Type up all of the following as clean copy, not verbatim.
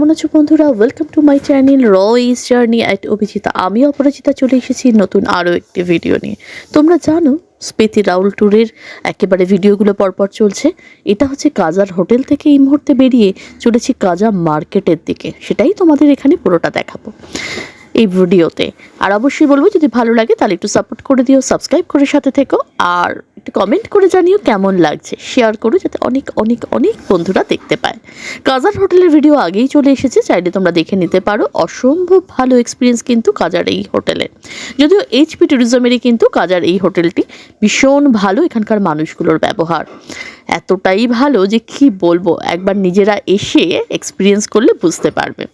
কেমন আছো বন্ধুরা? ওয়েলকাম টু মাই চ্যানেল র ইজ জার্নি অ্যাট অভিজিতা। আমি অপরাজিতা চলে এসেছি নতুন আরও একটি ভিডিও নিয়ে। তোমরা জানো স্পিতি রাউল ট্যুরের একেবারে ভিডিওগুলো পরপর চলছে। এটা হচ্ছে কাজার হোটেল থেকে এই মুহূর্তে বেরিয়ে চলেছি কাজা মার্কেটের দিকে, সেটাই তোমাদের এখানে পুরোটা দেখাবো এই ভিডিওতে। আর অবশ্যই বলবো যদি ভালো লাগে তাহলে একটু সাপোর্ট করে দিও, সাবস্ক্রাইব করে সাথে থেকো, আর একটু কমেন্ট করে জানিও কেমন লাগছে, শেয়ার করো যাতে অনেক অনেক অনেক বন্ধুরা দেখতে পায়। কাজার হোটেলের ভিডিও আগেই চলে এসেছে, চাইলে তোমরা দেখে নিতে পারো। অসম্ভব ভালো এক্সপিরিয়েন্স কিন্তু কাজার এই হোটেলে। যদিও এইচপি ট্যুরিজমেরই কিন্তু কাজার এই হোটেলটি ভীষণ ভালো। এখানকার মানুষগুলোর ব্যবহার এতটাই ভালো যে কি বলবো, একবার নিজেরা এসে এক্সপিরিয়েন্স করলে বুঝতে পারবে।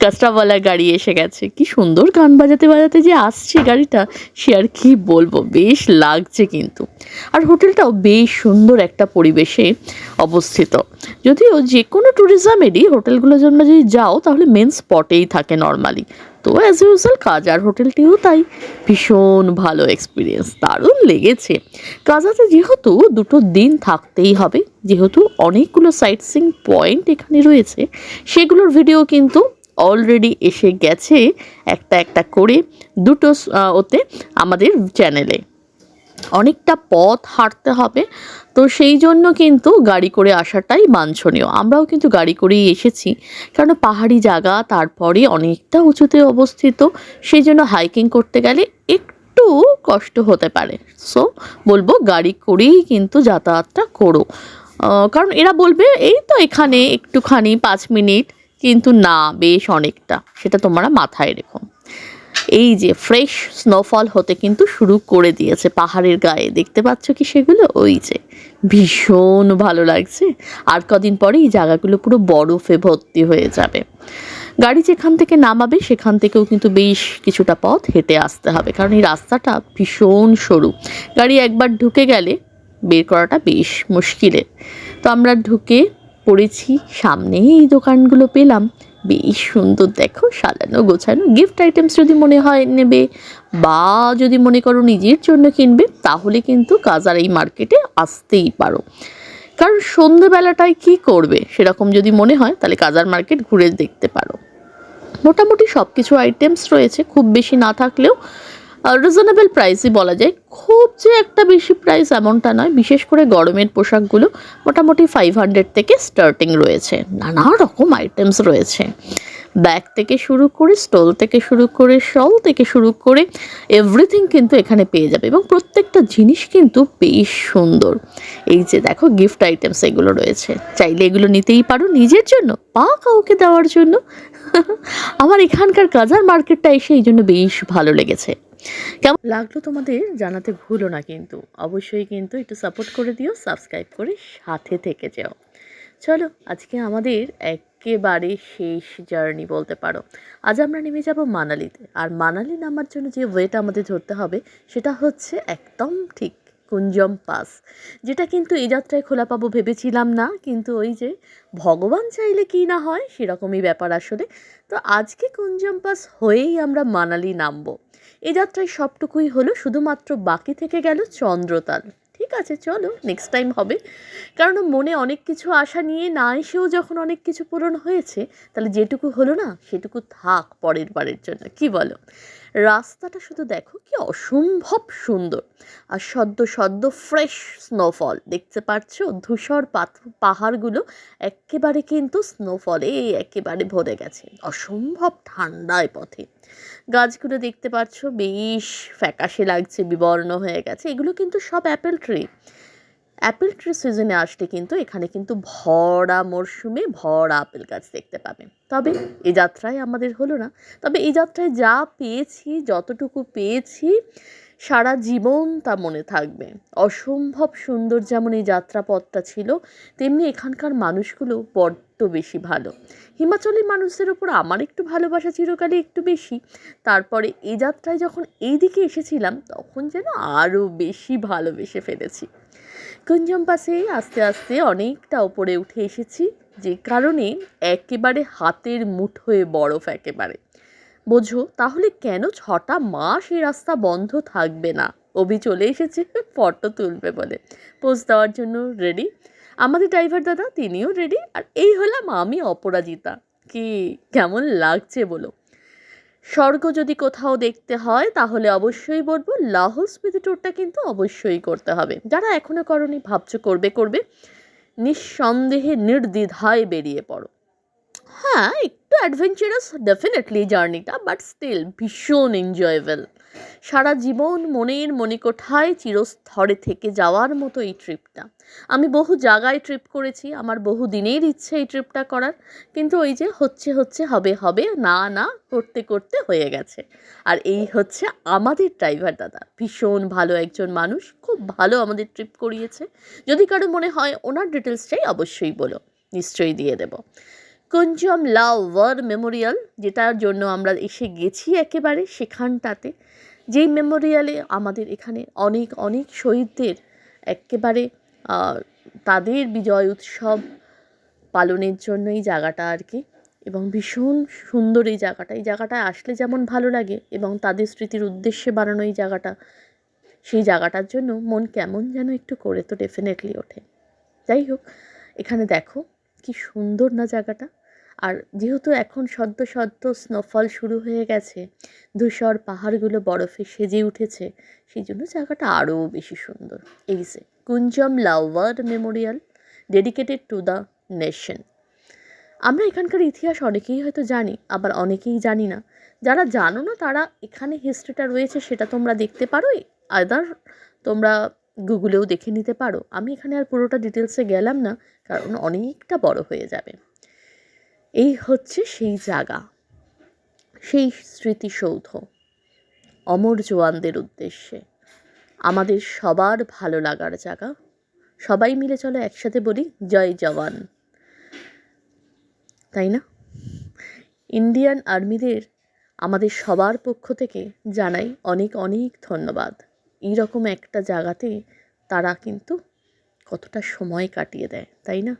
কাস্টাওয়ালা গাড়ি এসে গেছে, কি সুন্দর গান বাজাতে বাজাতে যে আসছে গাড়িটা, সে আর কি বলবো, বেশ লাগছে কিন্তু। আর হোটেলটাও বেশ সুন্দর একটা পরিবেশে অবস্থিত। যদিও যে কোনো ট্যুরিজমেরই হোটেলগুলোর জন্য যদি যাও তাহলে মেন স্পটেই থাকে নর্মালি, তো অ্যাজ ইউজুয়াল কাজার হোটেলটিও তাই। ভীষণ ভালো এক্সপিরিয়েন্স, দারুণ লেগেছে। কাজাতে যেহেতু দুটো দিন থাকতেই হবে, যেহেতু অনেকগুলো সাইট সিইং পয়েন্ট এখানে রয়েছে, সেগুলোর ভিডিও কিন্তু অলরেডি এসে গেছে একটা একটা করে দুটো ওতে আমাদের চ্যানেলে। অনেকটা পথ হাঁটতে হবে, তো সেই জন্য কিন্তু গাড়ি করে আসাটাই বাঞ্ছনীয়। আমরাও কিন্তু গাড়ি করেই এসেছি, কারণ পাহাড়ি জায়গা, তারপরে অনেকটা উঁচুতে অবস্থিত, সেই জন্য হাইকিং করতে গেলে একটু কষ্ট হতে পারে। সো বলবো গাড়ি করেই কিন্তু যাতায়াতটা করো, কারণ এরা বলবে এই তো এখানে একটুখানি 5 মিনিট, কিন্তু না, বেশ অনেকটা, সেটা তোমরা মাথায় রেখো। এই যে ফ্রেশ স্নোফল হতে কিন্তু শুরু করে দিয়েছে পাহাড়ের গায়ে, দেখতে পাচ্ছ কি সেগুলো, ওই যে ভীষণ ভালো লাগছে। আর কদিন পরে এই জায়গাগুলো পুরো বরফে ভর্তি হয়ে যাবে। গাড়ি যেখান থেকে নামাবে সেখান থেকেও কিন্তু বেশ কিছুটা পথ হেঁটে আসতে হবে, কারণ এই রাস্তাটা ভীষণ সরু। গাড়ি একবার ঢুকে গেলে বের করাটা বেশ মুশকিলের। তো আমরা ঢুকে পড়েছি, সামনেই এই দোকানগুলো পেলাম, বেশ সুন্দর, দেখো সাজানো গোছানো। গিফট আইটেমস যদি মনে হয় নেবে, বা যদি মনে করো নিজের জন্য কিনবে, তাহলে কিন্তু কাজার এই মার্কেটে আসতেই পারো। কারণ সন্ধ্যেবেলাটায় কি করবে সেরকম যদি মনে হয়, তাহলে কাজার মার্কেট ঘুরে দেখতে পারো। মোটামুটি সব কিছু আইটেমস রয়েছে, খুব বেশি না থাকলেও রিজনেবল প্রাইসই বলা যায়। খুব যে একটা বেশি প্রাইস এমনটা নয়। বিশেষ করে গরমের পোশাকগুলো মোটামুটি 500 থেকে স্টার্টিং রয়েছে। নানা রকম আইটেমস রয়েছে, ব্যাগ থেকে শুরু করে, স্টোল থেকে শুরু করে, শল থেকে শুরু করে এভরিথিং কিন্তু এখানে পেয়ে যাবে, এবং প্রত্যেকটা জিনিস কিন্তু বেশ সুন্দর। এই যে দেখো গিফট আইটেমস এগুলো রয়েছে, চাইলে এগুলো নিতেই পারো নিজের জন্য বা কাউকে দেওয়ার জন্য। আমার এখানকার কাজার মার্কেটটা এসে এই জন্য বেশ ভালো লেগেছে। কেমন লাগলো তোমাদের জানাতে ভুলো না কিন্তু, অবশ্যই কিন্তু একটু সাপোর্ট করে দিও, সাবস্ক্রাইব করে সাথে থেকে যাও। চলো আজকে আমাদের একেবারে শেষ জার্নি বলতে পারো। আজ আমরা নেমে যাব মানালিতে। আর মানালি নামার জন্য যে ওয়েটা আমাদের ধরতে হবে সেটা হচ্ছে একদম ঠিক কুঞ্জম পাস, যেটা কিন্তু এই যাত্রায় খোলা পাবো ভেবেছিলাম না, কিন্তু ওই যে ভগবান চাইলে কি না হয় সেরকমই ব্যাপার আসলে। তো আজকে কুঞ্জম পাস হয়েই আমরা মানালি নামবো। এ যাত্রায় সবটুকুই হলো, শুধুমাত্র বাকি থেকে গেল চন্দ্রতাল। ঠিক আছে, চলো নেক্সট টাইম হবে, কারণ মনে অনেক কিছু আশা নিয়ে না এসেও যখন অনেক কিছু পূরণ হয়েছে, তাহলে যেটুকু হলো না সেটুকু থাক পরের বারের জন্য, কি বলো? রাস্তাটা শুধু দেখো কি অসম্ভব সুন্দর, আর সদ্য সদ্য ফ্রেশ স্নোফল দেখতে পাচ্ছ, ধূসর পাহাড়গুলো একেবারে কিন্তু স্নোফলে একেবারে ভরে গেছে, অসম্ভব ঠান্ডায় পথে। গাছগুলো দেখতে পাচ্ছ বেশ ফ্যাকাশে লাগছে, বিবর্ণ হয়ে গেছে, এগুলো কিন্তু সব অ্যাপেল ট্রি। অ্যাপেল ট্রি সিজনে আসলে কিন্তু এখানে কিন্তু ভরা মরশুমে ভরা আপেল গাছ দেখতে পাবে। তবে এই যাত্রায় আমাদের হলো না, তবে এই যাত্রায় যা পেয়েছি, যতটুকু পেয়েছি, সারা জীবন তা মনে থাকবে। অসম্ভব সুন্দর যেমন এই যাত্রাপথটা ছিল, তেমনি এখানকার মানুষগুলো বড্ড বেশি ভালো। হিমাচলের মানুষদের ওপর আমার একটু ভালোবাসা চিরকালই একটু বেশি। তারপরে এই যাত্রায় যখন এই দিকে এসেছিলাম তখন যেন আরও বেশি ভালোবেসে ফেলেছি। কুঞ্জম পাসে আস্তে আস্তে অনেকটা ওপরে উঠে এসেছি, যে কারণে একেবারে হাতের মুঠোয় বরফ একেবারে। বোঝো তাহলে কেন 6টা মাস এই রাস্তা বন্ধ থাকবে না। অভি চলে এসেছে ফটো তুলবে বলে, পোজ দেওয়ার জন্য রেডি। আমাদের ড্রাইভার দাদা তিনিও রেডি, আর এই হলাম আমি অপরাজিতা। কি কেমন লাগছে বলো? স্বর্গ যদি কোথাও দেখতে হয় তাহলে অবশ্যই বলবো লাহোর স্পিতি ট্যুরটা কিন্তু অবশ্যই করতে হবে। যারা এখনো করনি ভাবছো করবে, নিঃসন্দেহে নির্দ্বিধায় বেরিয়ে পড়ো। হ্যাঁ, একটু অ্যাডভেঞ্চারাস ডেফিনেটলি জার্নিটা, বাট স্টিল ভীষণ এনজয়েবল। সারা জীবন মনের মণিকোঠায় চিরস্থরে থেকে যাওয়ার মতো এই ট্রিপটা। আমি বহু জায়গায় ট্রিপ করেছি, আমার বহু দিনের ইচ্ছে এই ট্রিপটা করার, কিন্তু ওই যে হচ্ছে হবে না করতে করতে হয়ে গেছে। আর এই হচ্ছে আমাদের ড্রাইভার দাদা, ভীষণ ভালো একজন মানুষ, খুব ভালো আমাদের ট্রিপ করিয়েছে। যদি কারো মনে হয় ওনার ডিটেলস চাই অবশ্যই বলো, নিশ্চয়ই দিয়ে দেবো। কুঞ্জম লাভ ওয়ার মেমোরিয়াল, যেটার জন্য আমরা এসে গেছি একেবারে সেখানটাতে, যেই মেমোরিয়ালে আমাদের এখানে অনেক অনেক শহীদদের একেবারে তাদের বিজয় উৎসব পালনের জন্য এই জায়গাটা আর কি। এবং ভীষণ সুন্দর এই জায়গাটায় আসলে যেমন ভালো লাগে, এবং তাদের স্মৃতির উদ্দেশ্যে বানানো এই জায়গাটা, সেই জায়গাটার জন্য মন কেমন যেন একটু করে তো ডেফিনেটলি ওঠে। যাই হোক, এখানে দেখো কি সুন্দর না জায়গাটা। আর যেহেতু এখন সদ্য স্নোফল শুরু হয়ে গেছে, ধূসর পাহাড়গুলো বরফে সেজে উঠেছে, সেই জন্য জায়গাটা আরও বেশি সুন্দর। এই যে কুঞ্জম লাওয়ার memorial, dedicated to the nation. আমরা এখানকার ইতিহাস অনেকেই হয়তো জানি, আবার অনেকেই জানি না। যারা জানো না তারা এখানে হিস্ট্রিটা রয়েছে সেটা তোমরা দেখতে পারো, আদার তোমরা গুগলেও দেখে নিতে পারো। আমি এখানে আর পুরোটা ডিটেলসে গেলাম না, কারণ অনেকটা বড় হয়ে যাবে। এই হচ্ছে সেই জায়গা, সেই স্মৃতিসৌধ, অমর জওয়ানদের উদ্দেশ্যে, আমাদের সবার ভালো লাগার জায়গা। সবাই মিলে চলো একসাথে বলি জয় জওয়ান, তাই না? ইন্ডিয়ান আর্মিদের আমাদের সবার পক্ষ থেকে জানাই অনেক অনেক ধন্যবাদ। এইরকম একটা জায়গাতে তারা কিন্তু কতটা সময় কাটিয়ে দেয়, তাই না?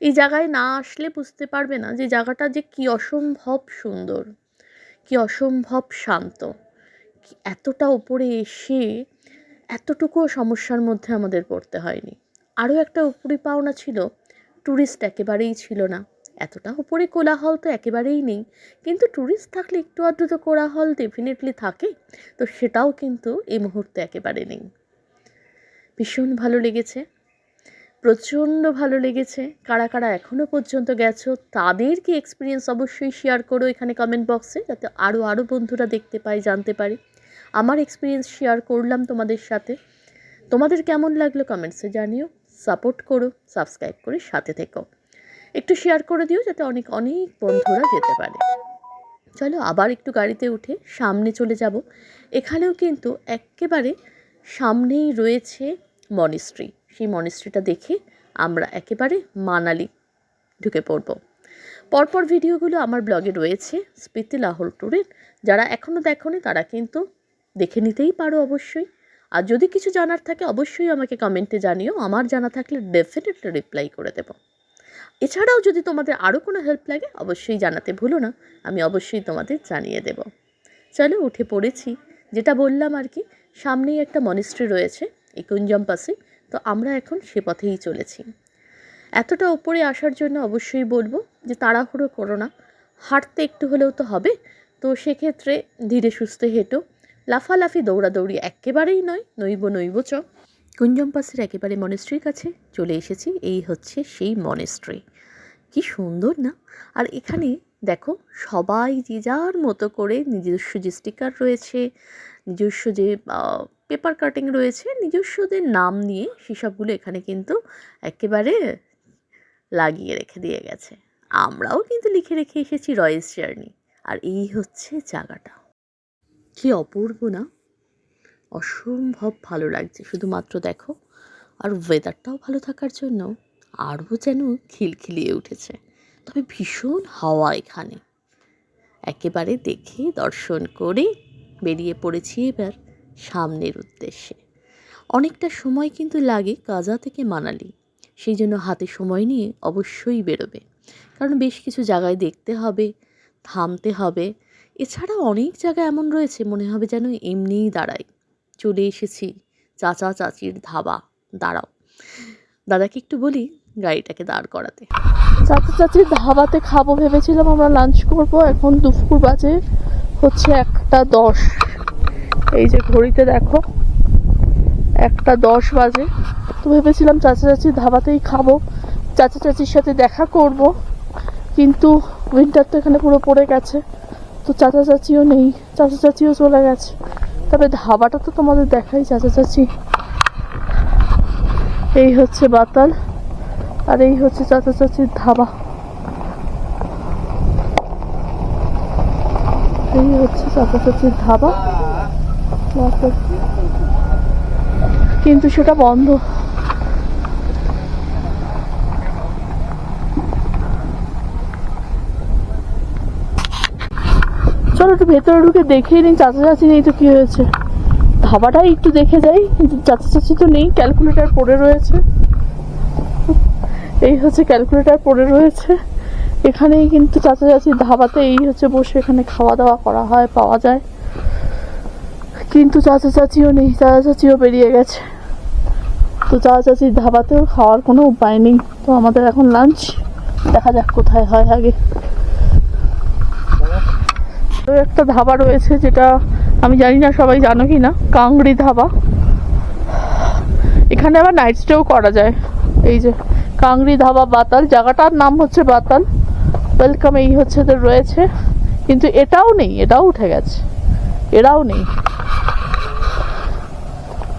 এই জায়গায় না আসলে বুঝতে পারবে না যে জায়গাটা যে কী অসম্ভব সুন্দর, কী অসম্ভব শান্ত। এতটা উপরে এসে এতটুকুও সমস্যার মধ্যে আমাদের পড়তে হয়নি। আরও একটা উপরি পাওনা ছিল, ট্যুরিস্ট একেবারেই ছিল না। এতটা উপরে কোলাহল তো একেবারেই নেই, কিন্তু ট্যুরিস্ট থাকলে একটু আধটু তো কোলাহল ডেফিনেটলি থাকে, তো সেটাও কিন্তু এই মুহূর্তে একেবারে নেই। ভীষণ ভালো লেগেছে, প্রচণ্ড ভালো লেগেছে। কারা কারা এখনও পর্যন্ত গেছো তাদের কি এক্সপিরিয়েন্স অবশ্যই শেয়ার করো এখানে কমেন্ট বক্সে, যাতে আরও বন্ধুরা দেখতে পায়, জানতে পারে। আমার এক্সপিরিয়েন্স শেয়ার করলাম তোমাদের সাথে, তোমাদের কেমন লাগলো কমেন্টসে জানিও। সাপোর্ট করো, সাবস্ক্রাইব করে সাথে থেকো, একটু শেয়ার করে দিও যাতে অনেক অনেক বন্ধুরা যেতে পারে। চলো আবার একটু গাড়িতে উঠে সামনে চলে যাব। এখানেও কিন্তু একেবারে সামনেই রয়েছে মনিস্ট্রি, সেই মনিস্ট্রিটা দেখে আমরা একেবারে মানালি ঢুকে পড়ব। পরপর ভিডিওগুলো আমার ব্লগে রয়েছে স্পিতি লাহোর ট্যুরের, যারা এখনও দেখোনি তারা কিন্তু দেখে নিতেই পারো অবশ্যই। আর যদি কিছু জানার থাকে অবশ্যই আমাকে কমেন্টে জানিও, আমার জানা থাকলে ডেফিনেটলি রিপ্লাই করে দেবো। এছাড়াও যদি তোমাদের আরও কোনো হেল্প লাগে অবশ্যই জানাতে ভুলো না, আমি অবশ্যই তোমাদের জানিয়ে দেব। চলো উঠে পড়েছি, যেটা বললাম আর কি, সামনেই একটা মনিস্ট্রি রয়েছে এই কুঞ্জম পাশে, তো আমরা এখন সে পথেই চলেছি। এতটা উপরে আসার জন্য অবশ্যই বলবো যে তাড়াহুড়ো করো না, হাঁটতে একটু হলেও তো হবে, তো সেক্ষেত্রে ধীরে সুস্থে হেঁটো, লাফালাফি দৌড়াদৌড়ি একেবারেই নয়, নইব চ। কুঞ্জম পাসের একেবারে মনেস্ট্রির কাছে চলে এসেছি, এই হচ্ছে সেই মনেস্ট্রি। কি সুন্দর না! আর এখানে দেখো সবাই যে যার মতো করে নিজস্ব যে স্টিকার রয়েছে, নিজস্ব যে পেপার কাটিং রয়েছে, নিজস্বদের নাম নিয়ে সেসবগুলো এখানে কিন্তু একেবারে লাগিয়ে রেখে দিয়ে গেছে। আমরাও কিন্তু লিখে রেখে এসেছি রয়েস জার্নি। আর এই হচ্ছে জায়গাটা, কি অপূর্ব না! অসম্ভব ভালো লাগছে, শুধুমাত্র দেখো। আর ওয়েদারটাও ভালো থাকার জন্য আরও যেন খিলখিলিয়ে উঠেছে। তবে ভীষণ হাওয়া এখানে। একেবারে দেখে দর্শন করে বেরিয়ে পড়েছি এবার সামনের উদ্দেশ্যে। অনেকটা সময় কিন্তু লাগে কাজা থেকে মানালি, সেই জন্য হাতে সময় নিয়ে অবশ্যই বেরোবে, কারণ বেশ কিছু জায়গায় দেখতে হবে, থামতে হবে। এছাড়া অনেক জায়গা এমন রয়েছে মনে হবে যেন এমনিই দাঁড়াই। চলে এসেছি চাচা চাচির ধাবা। দাঁড়াও, দাদাকে একটু বলি গাড়িটাকে দাঁড় করাতে। চাচা চাচির ধাবাতে খাবো ভেবেছিলাম, আমরা লাঞ্চ করব। এখন দুপুর বাজে হচ্ছে 1:10। এই যে ঘড়িতে দেখো 1:10 বাজে। তো ভেবেছিলাম চাচা চাচির ধাবাতেই খাবো, চাচা চাচির সাথে দেখা করব, কিন্তু উইন্টার তো এখানে পুরো পড়ে গেছে, তো চাচা চাচিও নেই, চাচা চাচিও চলে গেছে। তবে ধাবাটা তো তোমাদের দেখাই, চাচা চাচি। এই হচ্ছে বাতাল, আর এই হচ্ছে চাচা চাচির ধাবা। এই হচ্ছে চাচা চাচির ধাবা, কিন্তু সেটা বন্ধ। চলো একটু ভেতরে ঢুকে দেখে নিই, চাচা চাচি নেই তো কি হয়েছে, ধাবাটাই একটু দেখে যাই। কিন্তু চাচা চাচি তো নেই, ক্যালকুলেটার পড়ে রয়েছে। এই হচ্ছে ক্যালকুলেটার পড়ে রয়েছে এখানেই, কিন্তু চাচা চাচির ধাবাতে এই হচ্ছে বসে এখানে খাওয়া দাওয়া করা হয়, পাওয়া যায়। কিন্তু চাচা চাচিও নেই, চাচা চাচিও বেরিয়ে গেছে। তো চাচা চাচির ধাবাতেও খাওয়ার কোনো উপায় নেই। তো আমাদের এখন লাঞ্চ, দেখা যাক কোথায় হয় আগে। তো একটা ধাবা রয়েছে, যেটা আমি জানি না সবাই জানো কি না, কাংড়ি ধাবা। এখানে আবার নাইট স্টেও করা যায়। এই যে কাংড়ি ধাবা বাতাল, জায়গাটার নাম হচ্ছে বাতাল। ওয়েলকাম এই হচ্ছে তো রয়েছে, কিন্তু এটাও নেই, এটাও উঠে গেছে, এরাও নেই।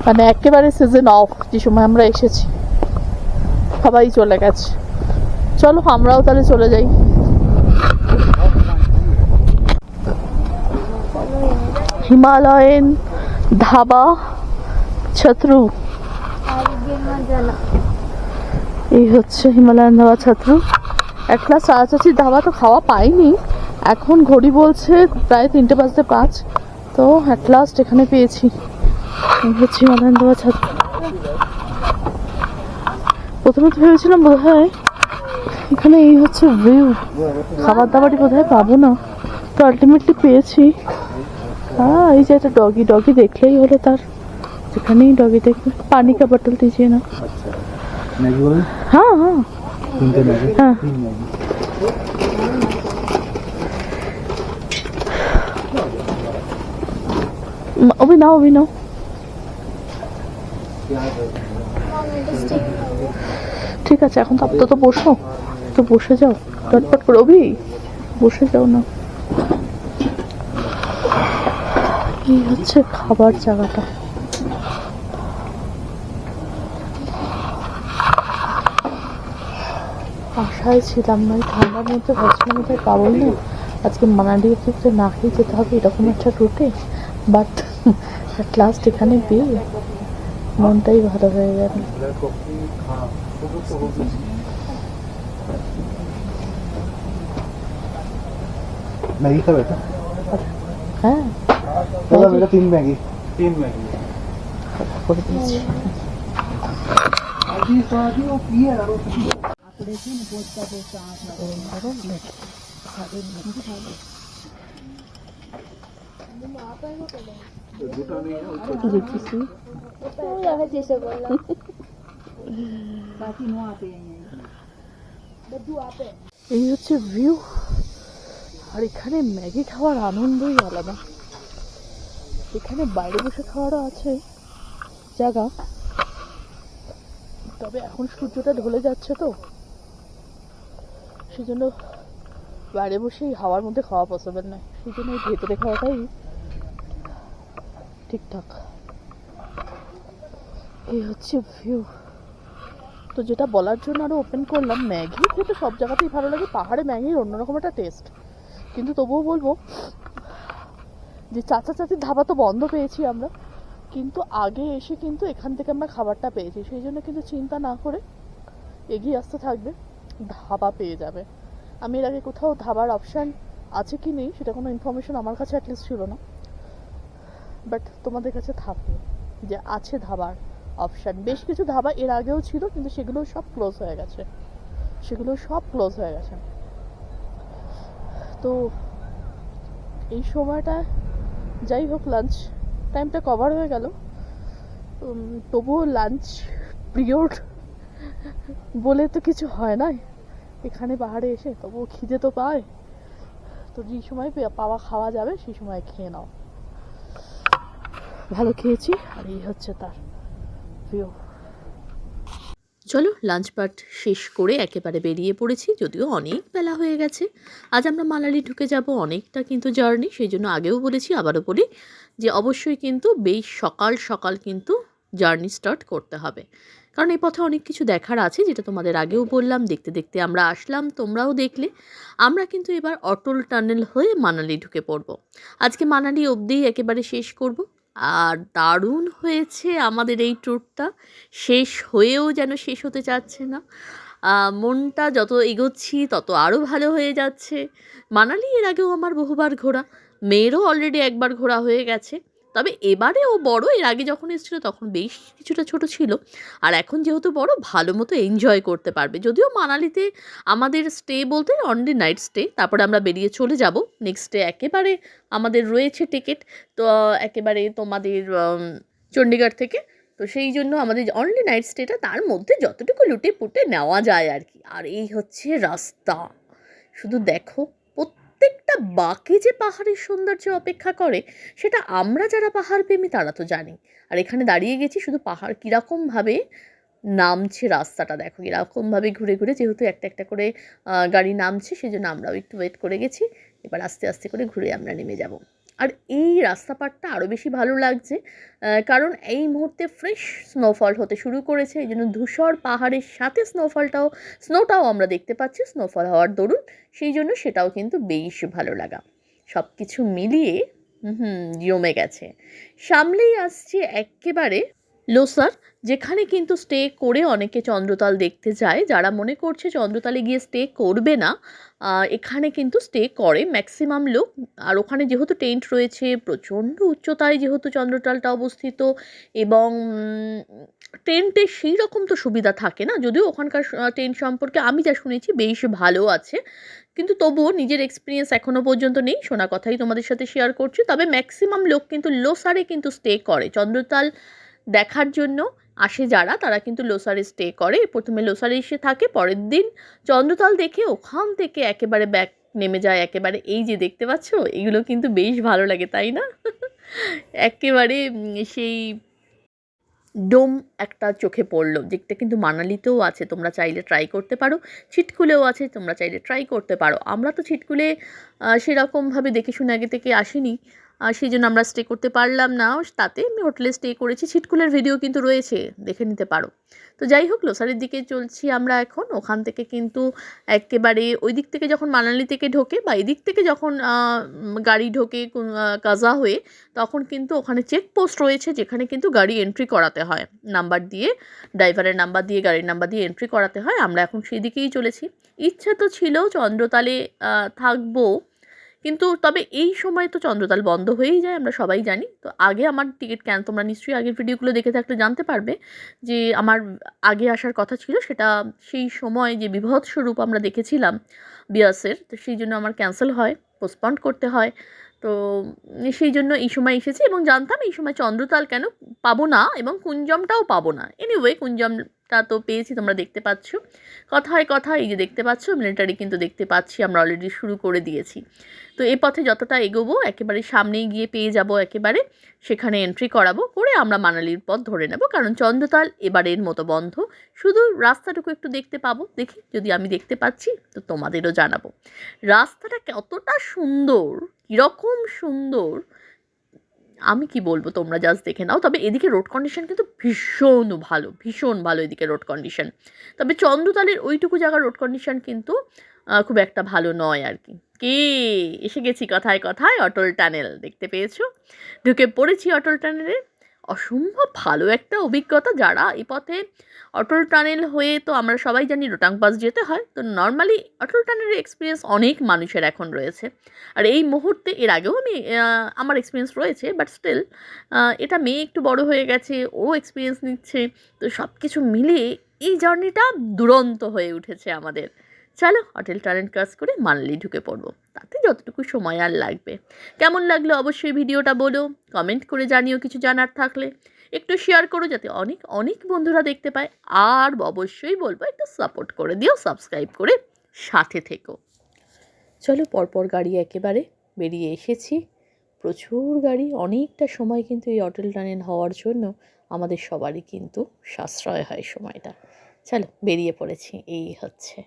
মানে একেবারে সিজন অফ, যে সময় আমরা এসেছি সবাই চলে গেছে। চলো আমরাও তাহলে চলে যাই। হিমালয়ান ধাবা ছত্রু, এই হচ্ছে হিমালয়ান ধাবা ছত্রু। একটা চাচা চাচির ধাবা তো খাওয়া পাইনি, এখন ঘড়ি বলছে প্রায় 3:05। তো অ্যাট লাস্ট এখানে পেয়েছি। এই হচ্ছে হিমালয়ান ধাবা ছত্রু। প্রথমে তো ভেবেছিলাম বোধ হয় এখানে এই হচ্ছে ভিউ, খাবার দাবারই বোধ হয় পাবো না, তো আলটিমেটলি পেয়েছি। হ্যাঁ, এই যে একটা ডগি, ডগি দেখলেই হলো তার, যেখানেই ডগি দেখবে। পানি का बोतल दीजिए ना। हाँ हाँ हाँ, अभी नाओ, अभी नाओ। ঠিক আছে, এখন তো আপাতত বসো, তো বসে যাও, চটপট করে অভি বসে যাও না। এই হচ্ছে খাবার জায়গাটা। আশায় ছিলাম না, ঠান্ডার মধ্যে ভাবছিলাম কোথায় পাবোই না, আজকে মানালি অতিরিক্ত না খেয়ে যেতে হবে এরকম একটা রুটে। বাট অ্যাট লাস্ট এখানে পেয়ে মনটাই ভালো হয়ে গেল। मैगी का बेटा, হ্যাঁ चलो बेटा 3 मैगी করে দিয়েছি। अभी शादी वो की है यार, এই হচ্ছে ভিউ, আর এখানে ম্যাগি খাওয়ার আনন্দই আলাদা। এখানে বাইরে বসে খাওয়ারও আছে জায়গা, তবে এখন সূর্যটা ঢলে যাচ্ছে তো সেজন্য বাইরে বসেই হাওয়ার মধ্যে খাওয়া পসিবল নয়, সেই জন্য ভেতরে খাওয়াটাই ঠিকঠাক। এই হচ্ছে ভিউ। তো যেটা বলার জন্য আরও ওপেন করলাম, ম্যাগি খেতে সব জায়গাতেই ভালো লাগে, পাহাড়ে ম্যাগির অন্যরকম একটা টেস্ট। কিন্তু তবুও বলবো যে চাচা চাচির ধাবা তো বন্ধ পেয়েছি আমরা, কিন্তু আগে এসে কিন্তু এখান থেকে আমরা খাবারটা পেয়েছি, সেই জন্য কিন্তু চিন্তা না করে এগিয়ে আসতে থাকবে, ধাবা পেয়ে যাবে। আমি এর আগে কোথাও ধাবার অপশান আছে কি নেই সেটা কোনো ইনফরমেশন আমার কাছে অ্যাটলিস্ট ছিল না, বাট তোমাদের কাছে থাকবে যে আছে ধাবার অপশান। বেশ কিছু ধাবা এর আগেও ছিল, কিন্তু সেগুলো সব ক্লোজ হয়ে গেছে, তো এই সময়টা যাই হোক লাঞ্চ টাইমটা কভার হয়ে গেল। তবুও লাঞ্চ পিরিয়ড বলে তো কিছু হয় না, এখানে পাহাড়ে এসে তবুও খিদে তো পায়, তো যে সময় পাওয়া খাওয়া যাবে সেই সময় খেয়ে নাও। ভালো খেয়েছি, আর এই হচ্ছে তার ভিউ। চলো লাঞ্চ পার্ট শেষ করে একেবারে বেরিয়ে পড়েছি, যদিও অনেক বেলা হয়ে গেছে। আজ আমরা মানালি ঢুকে যাব, অনেকটা কিন্তু জার্নি, সেই জন্য আগেও বলেছি আবারও বলি যে অবশ্যই কিন্তু বেশ সকাল সকাল কিন্তু জার্নি স্টার্ট করতে হবে, কারণ এই পথে অনেক কিছু দেখার আছে, যেটা তোমাদের আগেও বললাম। দেখতে দেখতে আমরা আসলাম, তোমরাও দেখলে। আমরা কিন্তু এবার অটল টানেল হয়ে মানালি ঢুকে পড়ব। আজকে মানালি অবধিই একেবারে শেষ করব। আর দারুণ হয়েছে আমাদের এই ট্যুরটা, শেষ হয়েও যেন শেষ হতে চাচ্ছে না। মনটা যত এগোচ্ছি তত আরও ভালো হয়ে যাচ্ছে। মানালি এর আগেও আমার বহুবার ঘোরা, মেয়েরও অলরেডি একবার ঘোরা হয়ে গেছে। তবে এবারে ও বড়, এর আগে যখন এসেছিলো তখন বেশ কিছুটা ছোট ছিল, আর এখন যেহেতু বড় ভালো মতো এনজয় করতে পারবে। যদিও মানালিতে আমাদের স্টে বলতে অনলি নাইট স্টে, তারপরে আমরা বেরিয়ে চলে যাব নেক্সট ডে। একেবারে আমাদের রয়েছে টিকিট তো একেবারে তোমাদের চণ্ডীগড় থেকে, তো সেই জন্য আমাদের অনলি নাইট স্টেটা, তার মধ্যে যতটুকু লুটে পুটে নেওয়া যায় আর কি। আর এই হচ্ছে রাস্তা, শুধু দেখো প্রত্যেকটা বাঁকে যে পাহাড়ের সৌন্দর্য অপেক্ষা করে, সেটা আমরা যারা পাহাড় প্রেমী তারা তো জানি। আর এখানে দাঁড়িয়ে গেছি, শুধু পাহাড় কীরকমভাবে নামছে, রাস্তাটা দেখো এরকমভাবে ঘুরে ঘুরে, যেহেতু একটা একটা করে গাড়ি নামছে, সেই জন্য আমরাও একটু ওয়েট করে গেছি। এবার আস্তে আস্তে করে ঘুরে আমরা নেমে যাব। আর এই রাস্তা পাটটা আরও বেশি ভালো লাগছে, কারণ এই মুহূর্তে ফ্রেশ স্নোফল হতে শুরু করেছে, এই জন্য ধূসর পাহাড়ের সাথে স্নোটাও আমরা দেখতে পাচ্ছি, স্নোফল হওয়ার দরুন, সেই জন্য সেটাও কিন্তু বেশ ভালো লাগা। সব কিছু মিলিয়ে জমে গেছে। সামনেই আসছে একেবারে লোসার, যেখানে কিন্তু স্টে করে অনেকে চন্দ্রতাল দেখতে যায়। যারা মনে করছে চন্দ্রতালে গিয়ে স্টে করবে না, এখানে কিন্তু স্টে করে ম্যাক্সিমাম লোক। আর ওখানে যেহেতু টেন্ট রয়েছে, প্রচণ্ড উচ্চতায় যেহেতু চন্দ্রতালটা অবস্থিত, এবং টেন্টে সেই রকম তো সুবিধা থাকে না, যদিও ওখানকার টেন্ট সম্পর্কে আমি যা শুনেছি বেশ ভালো আছে, কিন্তু তবুও নিজের এক্সপিরিয়েন্স এখনও পর্যন্ত নেই, শোনা কথাই তোমাদের সাথে শেয়ার করছি। তবে ম্যাক্সিমাম লোক কিন্তু লোসারে কিন্তু স্টে করে, চন্দ্রতাল দেখার জন্য আসে যারা, তারা কিন্তু লোসারে স্টে করে। প্রথমে লোসারে এসে থাকে, পরের দিন চন্দ্রতাল দেখে ওখান থেকে একেবারে ব্যাক নেমে যায় একেবারে। এই যে দেখতে পাচ্ছ, এগুলো কিন্তু বেশ ভালো লাগে, তাই না? একেবারে সেই ডোম একটা চোখে পড়লো, যেটা কিন্তু মানালিতেও আছে, তোমরা চাইলে ট্রাই করতে পারো। ছিটকুলেও আছে, তোমরা চাইলে ট্রাই করতে পারো। আমরা তো ছিটকুলে সেরকমভাবে দেখে শুনে আগে থেকে আসিনি, সেই জন্য আমরা স্টে করতে পারলাম না, তাতে আমি হোটেলে স্টে করেছি। ছিটকুলের ভিডিও কিন্তু রয়েছে, দেখে নিতে পারো। তো যাই হোক, লোসারের দিকে চলছি আমরা এখন। ওখান থেকে কিন্তু একেবারে ওই দিক থেকে যখন মানালি থেকে ঢোকে, বা এদিক থেকে যখন গাড়ি ঢোকে কাজা হয়ে, তখন কিন্তু ওখানে চেকপোস্ট রয়েছে, যেখানে কিন্তু গাড়ি এন্ট্রি করাতে হয়, নাম্বার দিয়ে, ড্রাইভারের নাম্বার দিয়ে, গাড়ির নাম্বার দিয়ে এন্ট্রি করাতে হয়। আমরা এখন সেই দিকেই চলেছি। ইচ্ছা তো ছিল চন্দ্রতালে থাকবো, কিন্তু তবে এই সময় তো চন্দ্রতাল বন্ধ হয়েই যায়, আমরা সবাই জানি। তো আগে আমার টিকিট তোমরা নিশ্চয়ই আগের ভিডিওগুলো দেখে থাকলে জানতে পারবে যে আমার আগে আসার কথা ছিল, সেটা সেই সময় যে বিভৎস রূপ আমরা দেখেছিলাম বিয়াসের, তো সেই জন্য আমার ক্যান্সেল হয়, পোস্টপন্ড করতে হয়। তো সেই জন্য এই সময় এসেছি, এবং জানতাম এই সময় চন্দ্রতাল কেন পাবো না, এবং কুঞ্জমটাও পাবো না। এনিওয়ে, কুঞ্জমটা তো পেয়েছি, তোমরা দেখতে পাচ্ছ। কথায় কথা এই যে দেখতে পাচ্ছ, মিলিটারি কিন্তু দেখতে পাচ্ছি, আমরা অলরেডি শুরু করে দিয়েছি। তো এই পথে যতটা এগোবো, একেবারে সামনেই গিয়ে পেয়ে যাব একেবারে, সেখানে এন্ট্রি করাবো, করে আমরা মানালির পথ ধরে নেব, কারণ চন্দ্রতাল এবারের মতো বন্ধ। শুধু রাস্তাটুকু একটু দেখতে পাবো, দেখি যদি আমি দেখতে পাচ্ছি তো তোমাদেরও জানাবো। রাস্তাটা কতটা সুন্দর, কীরকম সুন্দর আমি কি বলবো, তোমরা জাস্ট দেখে নাও। তবে এদিকে রোড কন্ডিশন কিন্তু ভীষণ ভালো, ভীষণ ভালো এদিকে রোড কন্ডিশন। তবে চন্দ্রতালের ওইটুকু জায়গার রোড কন্ডিশন কিন্তু খুব একটা ভালো নয় আর কি। এসে গেছি কথায় কথায় অটল টানেল, দেখতে পেয়েছো, ঢুকে পড়েছি অটল টানেলে। অসম্ভব ভালো একটা অভিজ্ঞতা। যারা এই পথে অটল টানেল হয়ে, তো আমরা সবাই জানি রোটাং পাস যেতে হয়, তো নর্মালি অটল টানেলের এক্সপিরিয়েন্স অনেক মানুষের এখন রয়েছে। আর এই মুহূর্তে, এর আগেও আমি আমার এক্সপিরিয়েন্স রয়েছে, বাট স্টিল এটা মেয়ে একটু বড় হয়ে গেছে, ও এক্সপিরিয়েন্স নিচ্ছে, তো সব কিছু মিলিয়ে এই জার্নিটা দুরন্ত হয়ে উঠেছে আমাদের। চলো অটল টানেল ক্রস করে মানালি ঢুকে পড়বো, তাতে যতটুকু সময় আর লাগবে। কেমন লাগলো অবশ্যই ভিডিওটা বলো, কমেন্ট করে জানিও, কিছু জানার থাকলে একটু শেয়ার করো, যাতে অনেক অনেক বন্ধুরা দেখতে পায়। আর অবশ্যই বলবো একটু সাপোর্ট করে দিও, সাবস্ক্রাইব করে সাথে থেকো। চলো, পরপর গাড়ি একেবারে বেরিয়ে এসেছি। প্রচুর গাড়ি, অনেকটা সময় কিন্তু এই অটল টানেল হওয়ার জন্য আমাদের সবারই কিন্তু সাশ্রয় হয় সময়টা। চলো, বেরিয়ে পড়েছি। এই হচ্ছে,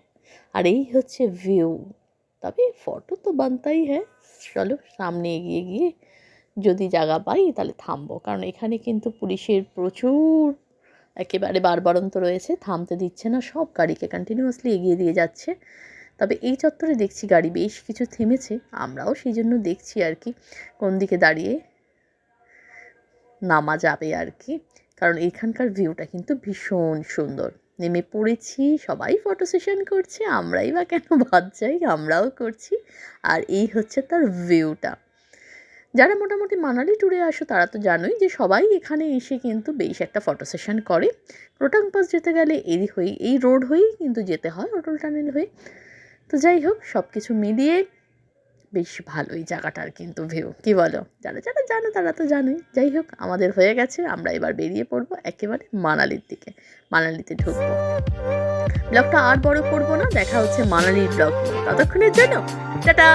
আর এই হচ্ছে ভিউ। তবে ফটো তো বানতাই হ্যাঁ। চলো সামনে এগিয়ে গিয়ে যদি জায়গা পাই তাহলে থামবো, কারণ এখানে কিন্তু পুলিশের প্রচুর একেবারে বারবারন্ত রয়েছে, থামতে দিচ্ছে না, সব গাড়িকে কন্টিনিউয়াসলি এগিয়ে দিয়ে যাচ্ছে। তবে এই চত্বরে দেখছি গাড়ি বেশ কিছু থেমেছে, আমরাও সেই জন্য দেখছি আর কি কোন দিকে দাঁড়িয়ে নামা যাবে আর কি, কারণ এখানকার ভিউটা কিন্তু ভীষণ সুন্দর। নেমে পড়েছি, সবাই ফটো সেশন করছে, আমরাই বা কেন বাদ যাই, আমরাও করছি। আর এই হচ্ছে তার ভিউটা। যারা মোটামুটি মানালি ট্যুরে আসো তারা তো জানোই যে সবাই এখানে এসে কিন্তু বেশ একটা ফটো সেশন করে। রোটাং পাস যেতে গেলে এই রোড হয়েই কিন্তু যেতে হয়, অটল টানেল হয়ে। তো যাই হোক, সব কিছু মিলিয়ে বেশ ভালোই জায়গাটার কিন্তু ভিউ, কি বলো? যারা যারা জানো তারা তো জানোই। যাই হোক, আমাদের হয়ে গেছে, আমরা এবার বেরিয়ে পড়বো একেবারে মানালির দিকে, মানালিতে ঢুকবো। ব্লগটা আর বড় করবো না, দেখা হচ্ছে মানালির ব্লগ নিয়ে। ততক্ষণের জন্য টাটা।